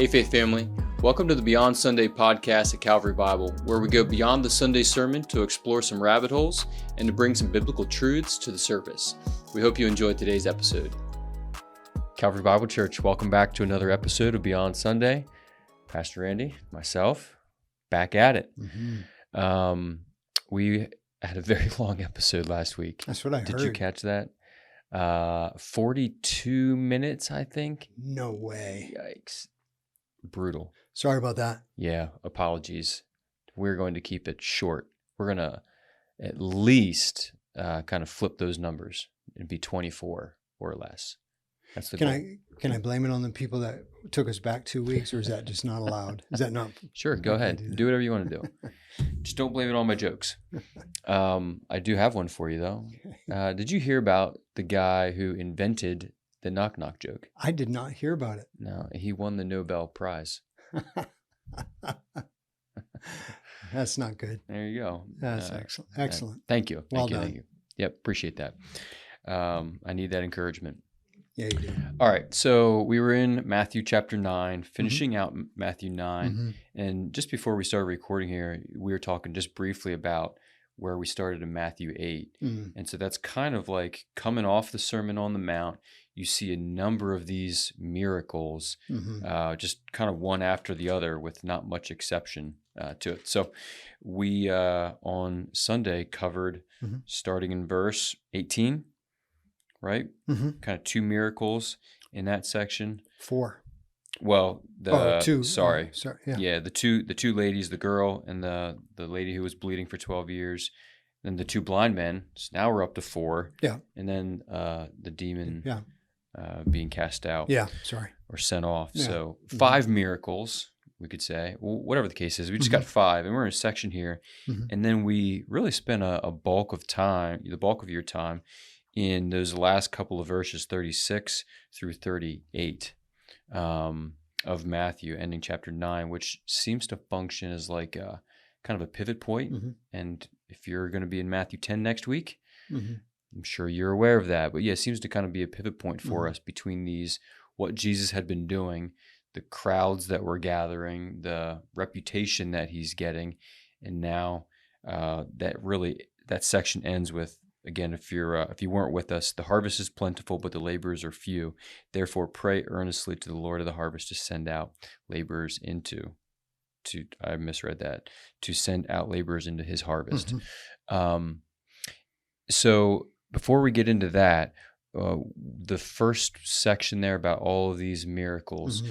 Hey Faith Family, welcome to the Beyond Sunday podcast at Calvary Bible, where we go beyond the Sunday sermon to explore some rabbit holes and to bring some biblical truths to the surface. We hope you enjoyed today's episode. Calvary Bible Church, welcome back to another episode of Beyond Sunday. Pastor Randy, myself, back at it. We had a very long episode last week. That's what I heard. Did you catch that? 42 minutes, I think. No way. Yikes. Brutal. Sorry about that. Yeah, apologies. We're going to keep it short. We're going to at least kind of flip those numbers and be 24 or less. That's the goal. Can I blame it on the people that took us back 2 weeks, or is that just not allowed? Is that not? Sure, go ahead. Do whatever you want to do. Just don't blame it on my jokes. I do have one for you, though. Did you hear about the guy who invented the knock knock joke? I did not hear about it. No, he won the Nobel Prize. That's not good. There you go. That's excellent. Excellent. Thank you. Well Thank you. done. Thank you. Yep, appreciate that. I need that encouragement. Yeah, you do. All right, so we were in Matthew chapter 9, finishing out Matthew 9. And just before we started recording here, we were talking just briefly about where we started in Matthew 8. And so that's kind of like coming off the Sermon on the Mount. You see a number of these miracles, just kind of one after the other with not much exception to it. So we, on Sunday, covered starting in verse 18, right? Kind of two miracles in that section. 4. Well, two. Sorry. Yeah. The two ladies, the girl and the lady who was bleeding for 12 years, then the two blind men. So now we're up to 4. Yeah. And then the demon being cast out. Yeah. Sorry. Or sent off. Yeah. So 5 miracles, we could say. Well, whatever the case is, we just got 5, and we're in a section here. And then we really spent the bulk of your time in those last couple of verses, 36 through 38 of Matthew, ending chapter 9, which seems to function as like a kind of a pivot point. And if you're going to be in Matthew 10 next week, I'm sure you're aware of that. But yeah, it seems to kind of be a pivot point for us between these, what Jesus had been doing, the crowds that were gathering, the reputation that he's getting, and now that section ends with, again, if you weren't with us, the harvest is plentiful, but the laborers are few. Therefore, pray earnestly to the Lord of the harvest to send out laborers I misread that, to send out laborers into his harvest. So before we get into that, the first section there about all of these miracles,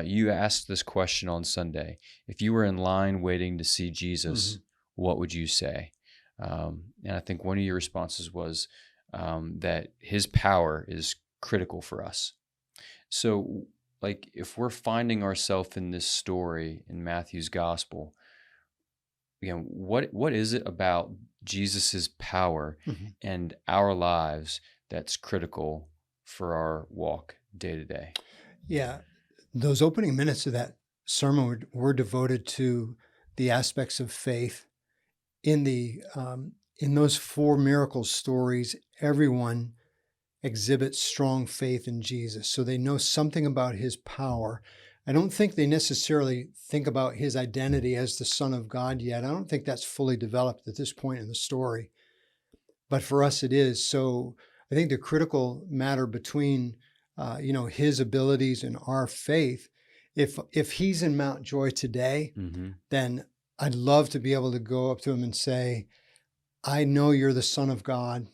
you asked this question on Sunday. If you were in line waiting to see Jesus, what would you say? And I think one of your responses was that his power is critical for us. So, like, if we're finding ourselves in this story in Matthew's gospel, again, what is it about Jesus's power and our lives that's critical for our walk day to day? Yeah, those opening minutes of that sermon were devoted to the aspects of faith. In those 4 miracle stories, everyone exhibits strong faith in Jesus. So they know something about his power. I don't think they necessarily think about his identity as the Son of God yet. I don't think that's fully developed at this point in the story. But for us, it is. So I think the critical matter between his abilities and our faith, if he's in Mount Joy today, then I'd love to be able to go up to him and say, I know you're the Son of God.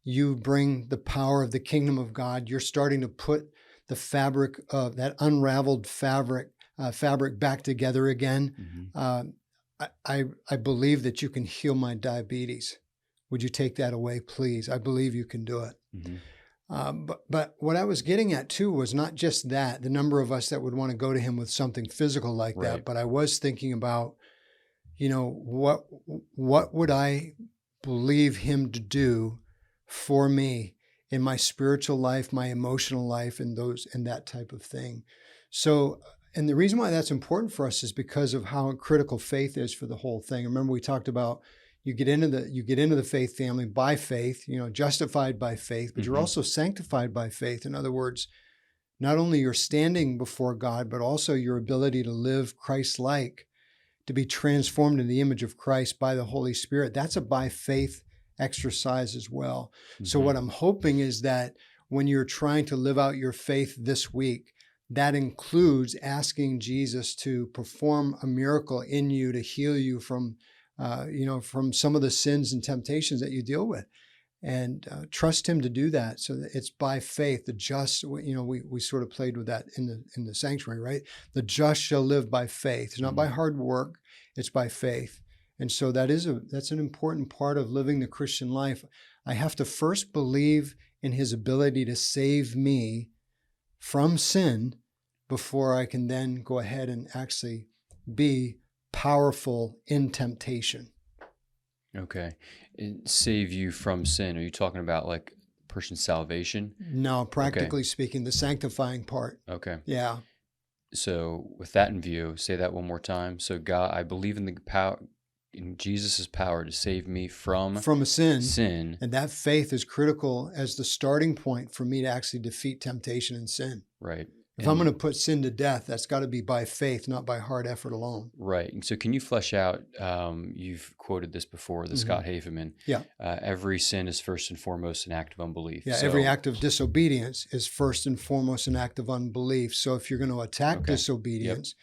You bring the power of the kingdom of God. You're starting to put the fabric of that unraveled fabric back together again. I believe that you can heal my diabetes. Would you take that away, please? I believe you can do it. But what I was getting at too was not just that, the number of us that would want to go to him with something physical like that, but I was thinking about, what would I believe him to do for me in my spiritual life, my emotional life, and that type of thing. So, and the reason why that's important for us is because of how critical faith is for the whole thing. Remember, we talked about you get into the faith family by faith, justified by faith, but you're also sanctified by faith. In other words, not only your standing before God, but also your ability to live Christ-like, to be transformed in the image of Christ by the Holy Spirit. That's a by faith exercise as well. So what I'm hoping is that when you're trying to live out your faith this week, that includes asking Jesus to perform a miracle in you to heal you from, from some of the sins and temptations that you deal with, and trust Him to do that. So that it's by faith. The just, we sort of played with that in the sanctuary, right? The just shall live by faith. It's not by hard work. It's by faith. And so that's an important part of living the Christian life. I have to first believe in His ability to save me from sin before I can then go ahead and actually be powerful in temptation. Okay. And save you from sin. Are you talking about like person's salvation? No, practically speaking, the sanctifying part. Okay. Yeah. So with that in view, say that one more time. So God, I believe in the power, in Jesus' power to save me from a sin. And that faith is critical as the starting point for me to actually defeat temptation and sin. Right. If I'm going to put sin to death, that's got to be by faith, not by hard effort alone. Right. And so can you flesh out, you've quoted this before, the Scott Haveman. Yeah. Every sin is first and foremost an act of unbelief. Yeah, every act of disobedience is first and foremost an act of unbelief. So if you're going to attack disobedience,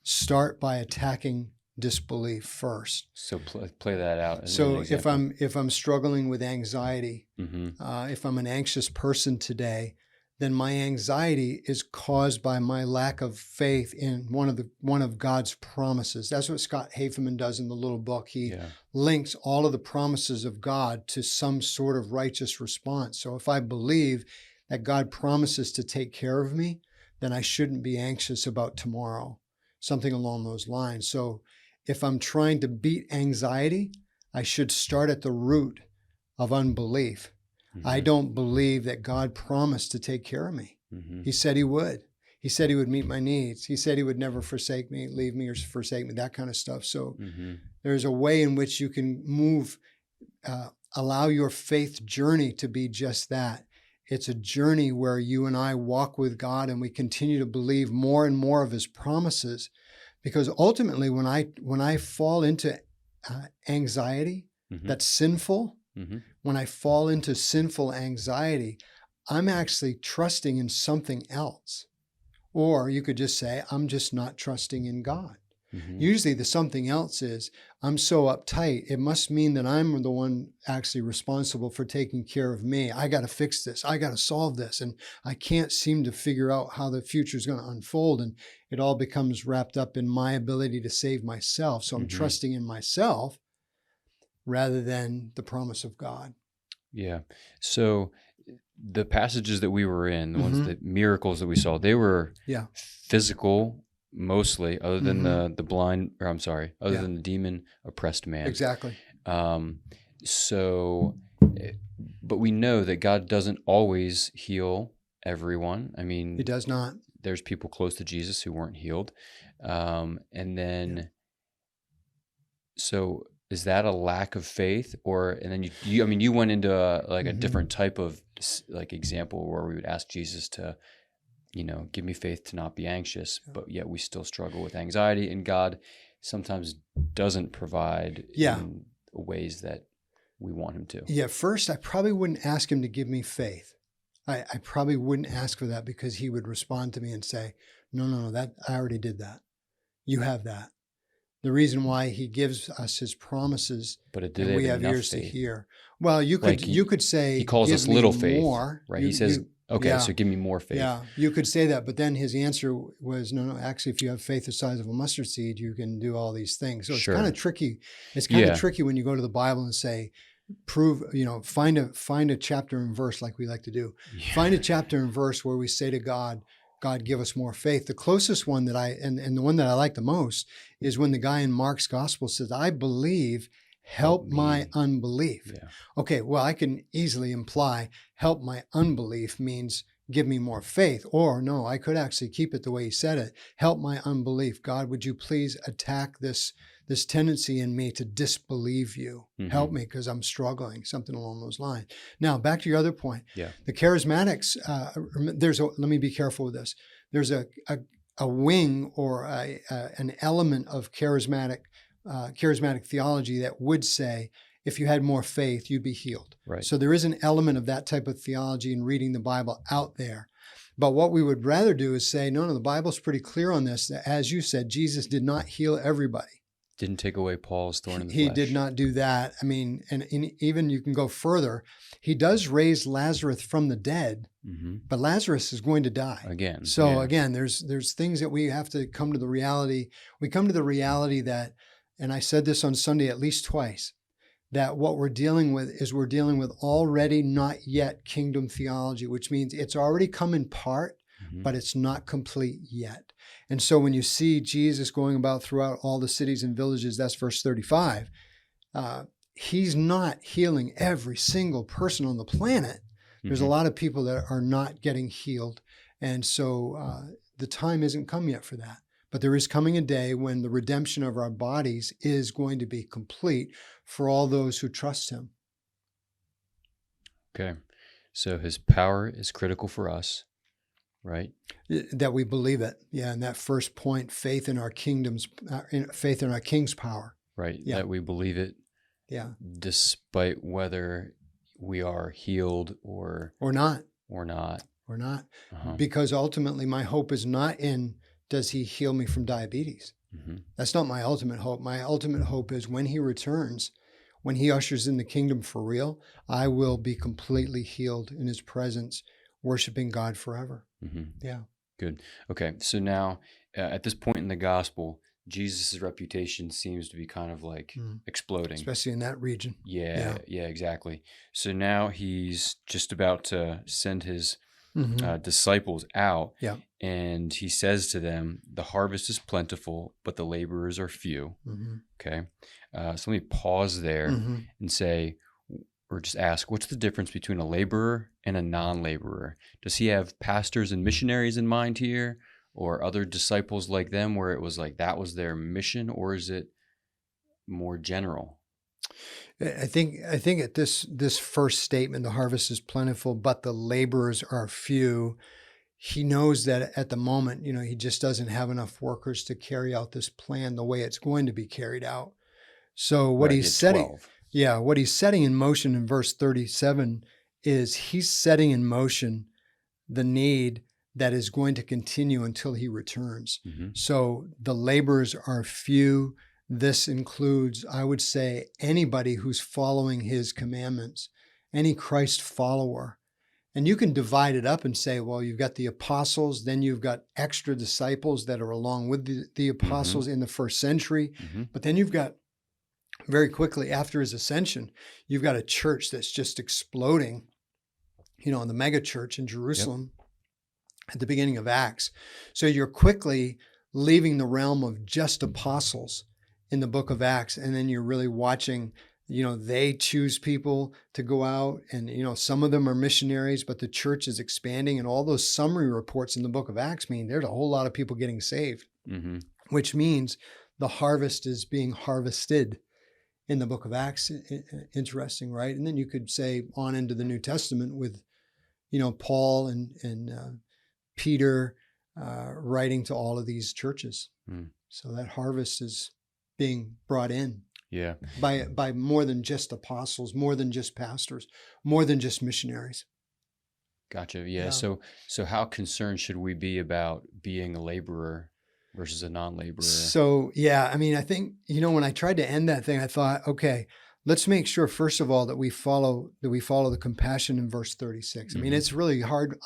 start by attacking disbelief first. So play that out. So if I'm struggling with anxiety, if I'm an anxious person today, then my anxiety is caused by my lack of faith in one of God's promises. That's what Scott Haveman does in the little book. He links all of the promises of God to some sort of righteous response. So if I believe that God promises to take care of me, then I shouldn't be anxious about tomorrow, something along those lines. So if I'm trying to beat anxiety, I should start at the root of unbelief. I don't believe that God promised to take care of me. He said He would. He said He would meet my needs. He said He would never forsake me, leave me, or forsake me, that kind of stuff. So there's a way in which you can move, allow your faith journey to be just that. It's a journey where you and I walk with God and we continue to believe more and more of His promises. Because ultimately, when I fall into anxiety that's sinful, when I fall into sinful anxiety, I'm actually trusting in something else. Or you could just say, I'm just not trusting in God. Usually the something else is, I'm so uptight, it must mean that I'm the one actually responsible for taking care of me. I got to fix this. I got to solve this. And I can't seem to figure out how the future is going to unfold. And it all becomes wrapped up in my ability to save myself. So I'm trusting in myself rather than the promise of God. Yeah. So the passages that we were in, the ones that miracles that we saw, they were physical mostly, other than the blind, or I'm sorry, other than the demon oppressed man. Exactly. So, but we know that God doesn't always heal everyone. I mean, He does not. There's people close to Jesus who weren't healed. And then, so is that a lack of faith, and then you went into a different type of like example where we would ask Jesus to, give me faith to not be anxious, but yet we still struggle with anxiety, and God sometimes doesn't provide in ways that we want Him to. Yeah, first, I probably wouldn't ask Him to give me faith. I probably wouldn't ask for that, because He would respond to me and say, no, that I already did that. You have that. The reason why He gives us His promises, and we have ears to hear. Well, you could say, He calls us little faith, more. Right? He says, okay, so give me more faith. Yeah, you could say that, but then His answer was, no, actually, if you have faith the size of a mustard seed, you can do all these things. So it's kind of tricky. It's kind of tricky when you go to the Bible and say, find a chapter and verse, like we like to do. Yeah. Find a chapter and verse where we say to God, give us more faith. The closest one that and the one that I like the most is when the guy in Mark's gospel says, I believe, help my unbelief. Yeah. Okay, well, I can easily imply help my unbelief means give me more faith. Or no, I could actually keep it the way he said it. Help my unbelief. God, would you please attack this this tendency in me to disbelieve you. Help Mm-hmm. me because I'm struggling, something along those lines. Now, back to your other point. Yeah. The charismatics, let me be careful with this. There's a wing or an element of charismatic theology that would say, if you had more faith, you'd be healed. Right. So there is an element of that type of theology in reading the Bible out there. But what we would rather do is say, no, the Bible's pretty clear on this. That, as you said, Jesus did not heal everybody. Didn't take away Paul's thorn in the He flesh. did not do that. I mean, and even you can go further. He does raise Lazarus from the dead, Mm-hmm. but Lazarus is going to die. Again. So yeah. again, there's things that we have to come to the reality. We come to the reality that, and I said this on Sunday at least twice, that what we're dealing with is we're dealing with already not yet kingdom theology, which means it's already come in part, Mm-hmm. but it's not complete yet. And so when you see Jesus going about throughout all the cities and villages, that's verse 35, he's not healing every single person on the planet. There's Mm-hmm. a lot of people that are not getting healed. And so the time isn't come yet for that. But there is coming a day when the redemption of our bodies is going to be complete for all those who trust him. Okay. So his power is critical for us, right? That we believe it. Yeah. And that first point, faith in our king's power. Right. Yeah. That we believe it. Yeah. Despite whether we are healed or not. Uh-huh. Because ultimately my hope is not in, does he heal me from diabetes? Mm-hmm. That's not my ultimate hope. My ultimate hope is when he returns, when he ushers in the kingdom for real, I will be completely healed in his presence, worshiping God forever. Mm-hmm. Yeah. Good. Okay. So now at this point in the gospel, Jesus' reputation seems to be kind of like exploding. Especially in that region. Yeah, exactly. So now he's just about to send his disciples out. Yeah. And he says to them, the harvest is plentiful, but the laborers are few. Mm-hmm. Okay. So let me pause there and say, or just ask, what's the difference between a laborer and a non-laborer? Does he have pastors and missionaries in mind here, or other disciples like them where it was like that was their mission, or is it more general? I think at this first statement, the harvest is plentiful, but the laborers are few. He knows that at the moment, he just doesn't have enough workers to carry out this plan the way it's going to be carried out. So what he's setting, what he's setting in motion in verse 37 is he's setting in motion the need that is going to continue until he returns. Mm-hmm. So the laborers are few. This includes, I would say, anybody who's following his commandments, any Christ follower. And you can divide it up and say, well, you've got the apostles, then you've got extra disciples that are along with the apostles in the first century. Mm-hmm. But then you've got, very quickly after his ascension, you've got a church that's just exploding, in the mega church in Jerusalem at the beginning of Acts. So you're quickly leaving the realm of just apostles in the book of Acts. And then you're really watching, they choose people to go out and, some of them are missionaries, but the church is expanding. And all those summary reports in the book of Acts mean there's a whole lot of people getting saved, which means the harvest is being harvested in the book of Acts. Interesting, right? And then you could say on into the New Testament with, Paul and Peter writing to all of these churches. So that harvest is being brought in by more than just apostles, more than just pastors, more than just missionaries. Gotcha. Yeah. So how concerned should we be about being a laborer versus a non-laborer? So, I think, when I tried to end that thing, I thought, okay, let's make sure, first of all, that we follow the compassion in verse 36. I mean, it's really hard.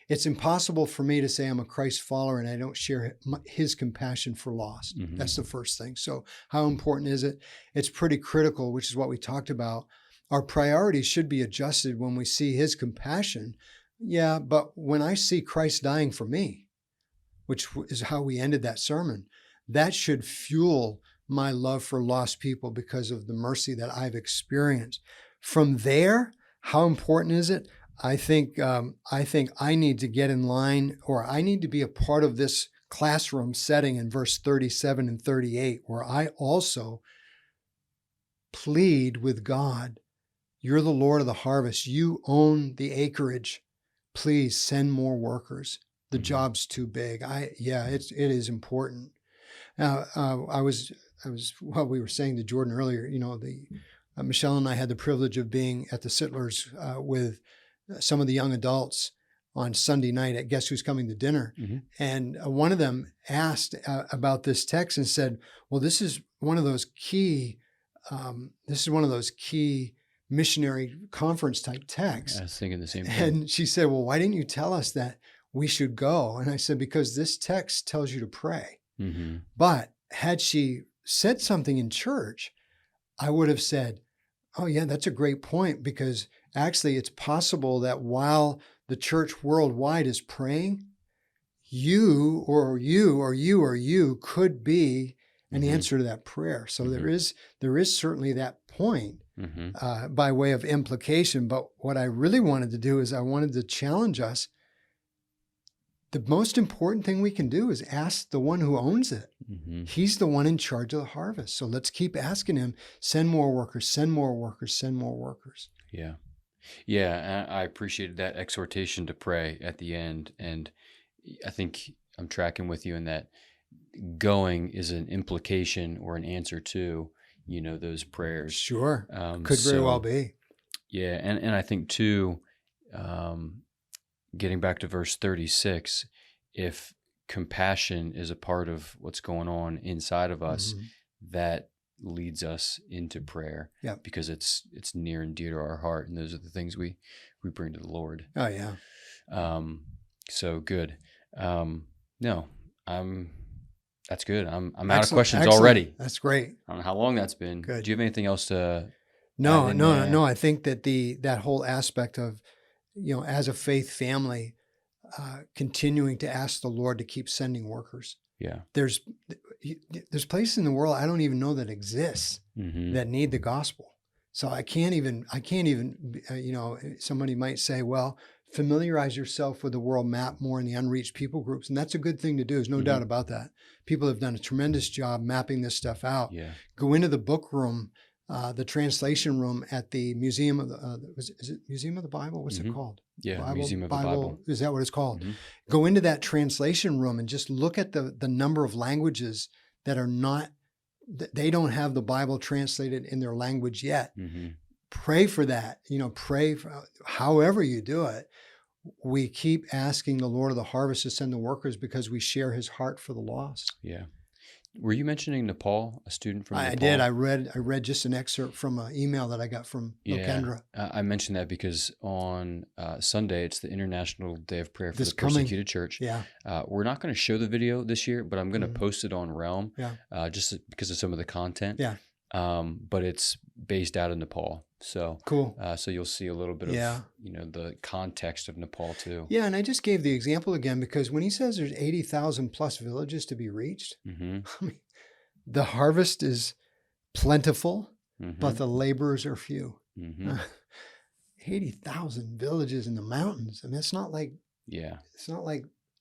It's impossible for me to say I'm a Christ follower and I don't share his compassion for lost. That's the first thing. So how important is it? It's pretty critical, which is what we talked about. Our priorities should be adjusted when we see his compassion. Yeah, but when I see Christ dying for me, which is how we ended that sermon, that should fuel my love for lost people because of the mercy that I've experienced. From there, how important is it? I think I need to get in line, or I need to be a part of this classroom setting in verse 37 and 38, where I also plead with God, you're the Lord of the harvest. You own the acreage. Please send more workers. The job's too big. It is important. Now, we were saying to Jordan earlier, Michelle and I had the privilege of being at the Sittlers with some of the young adults on Sunday night at Guess Who's Coming to Dinner. And one of them asked about this text and said, well, this is one of those key missionary conference type texts. I was thinking the same thing. And she said, well, why didn't you tell us that we should go? And I said, because this text tells you to pray. But had she said something in church, I would have said, oh yeah, that's a great point, because actually it's possible that while the church worldwide is praying, you could be an answer to that prayer. So there is certainly that point by way of implication. But what I really wanted to do is I wanted to challenge us. The most important thing we can do is ask the one who owns it. He's the one in charge of the harvest. So let's keep asking him, send more workers, send more workers, send more workers. Yeah. Yeah. I appreciated that exhortation to pray at the end. And I think I'm tracking with you in that going is an implication or an answer to, those prayers. Sure. Could very well be. Yeah. And I think too, getting back to verse 36, if compassion is a part of what's going on inside of us, that leads us into prayer because it's near and dear to our heart. And those are the things we bring to the Lord. Oh yeah. So good. That's good. I'm out of questions already. That's great. I don't know how long that's been. Good. Do you have anything else to? No. I think that that whole aspect of, as a faith family, continuing to ask the Lord to keep sending workers. Yeah. There's places in the world I don't even know that exists that need the gospel. So I can't even, somebody might say, well, familiarize yourself with the world map more in the unreached people groups. And that's a good thing to do. There's no doubt about that. People have done a tremendous job mapping this stuff out. Yeah. Go into the book room, the translation room at the Museum of the, is it Museum of the Bible? What's it called? Yeah, Museum of the Bible. Is that what it's called? Go into that translation room and just look at the number of languages that are not, they don't have the Bible translated in their language yet. Pray for that. Pray for however you do it. We keep asking the Lord of the harvest to send the workers because we share his heart for the lost. Yeah. Were you mentioning Nepal, a student from Nepal? I did. I read just an excerpt from an email that I got from Lokendra. I mentioned that because on Sunday, it's the International Day of Prayer for the Persecuted Church. Yeah. We're not going to show the video this year, but I'm going to post it on Realm just because of some of the content. Yeah. But it's based out of Nepal. So cool. So you'll see a little bit of the context of Nepal too. Yeah, and I just gave the example again because when he says there's 80,000 plus villages to be reached, I mean, the harvest is plentiful, but the laborers are few. 80,000 villages in the mountains. I mean, it's not like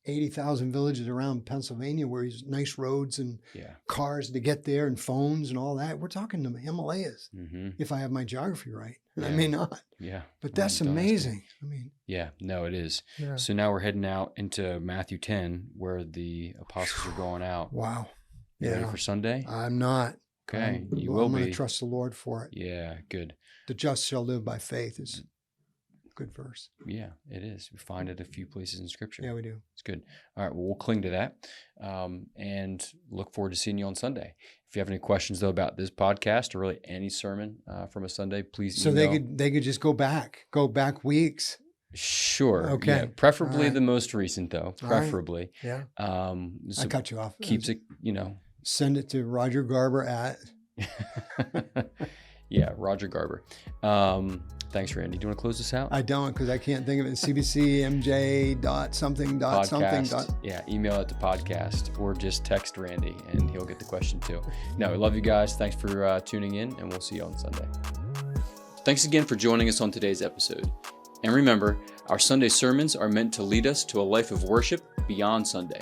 80,000 villages around Pennsylvania where there's nice roads and cars to get there and phones and all that. We're talking the Himalayas, if I have my geography right. I may not. Yeah. But that's amazing. I mean. Yeah, no, it is. Yeah. So now we're heading out into Matthew 10 where the apostles are going out. Wow. You ready for Sunday? I'm not. Okay. I'm going to trust the Lord for it. Yeah, good. The just shall live by faith is good verse. Yeah, it is. We find it a few places in Scripture. Yeah, we do. It's good. All right, well, we'll cling to that and look forward to seeing you on Sunday. If you have any questions, though, about this podcast or really any sermon from a Sunday, please email. So they could just go back weeks. Sure. Okay. Yeah, preferably the most recent, though. Preferably. Right. Yeah. So I cut you off. Keeps it, Send it to Roger Garber at. Yeah, Roger Garber. Thanks, Randy. Do you want to close this out? I don't, because I can't think of it. cbcmj.something. Yeah, email it to podcast or just text Randy and he'll get the question too. No, we love you guys. Thanks for tuning in and we'll see you on Sunday. Thanks again for joining us on today's episode. And remember, our Sunday sermons are meant to lead us to a life of worship beyond Sunday.